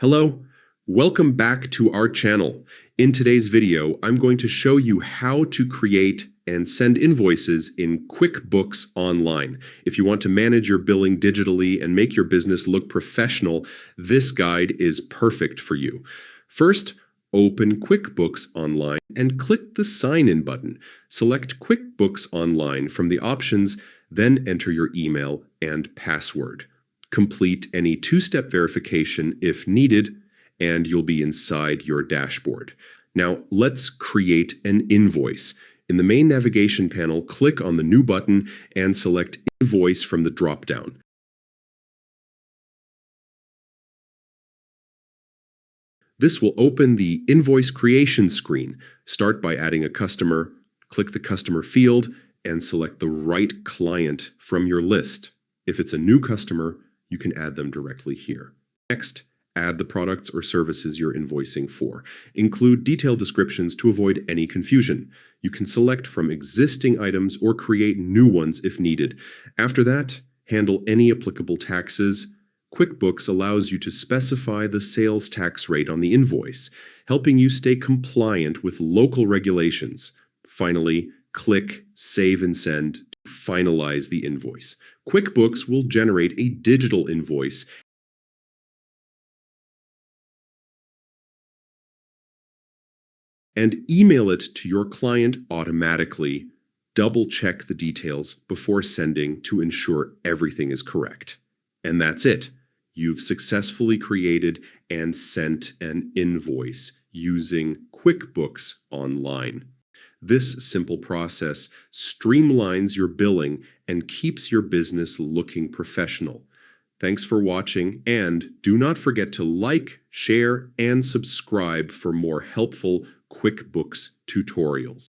Hello, welcome back to our channel. In today's video, I'm going to show you how to create and send invoices in QuickBooks Online. If you want to manage your billing digitally and make your business look professional, this guide is perfect for you. First, open QuickBooks Online and click the Sign In button. Select QuickBooks Online from the options, then enter your email and password. Complete any two-step verification if needed, and you'll be inside your dashboard. Now, let's create an invoice. In the main navigation panel, click on the New button and select Invoice from the drop-down. This will open the invoice creation screen. Start by adding a customer, click the customer field, and select the right client from your list. If it's a new customer, you can add them directly here. Next, add the products or services you're invoicing for. Include detailed descriptions to avoid any confusion. You can select from existing items or create new ones if needed. After that, handle any applicable taxes. QuickBooks allows you to specify the sales tax rate on the invoice, helping you stay compliant with local regulations. Finally, click Save and Send to finalize the invoice. QuickBooks will generate a digital invoice and email it to your client automatically. Double-check the details before sending to ensure everything is correct. And that's it. You've successfully created and sent an invoice using QuickBooks Online. This simple process streamlines your billing and keeps your business looking professional. Thanks for watching, and do not forget to like, share, and subscribe for more helpful QuickBooks tutorials.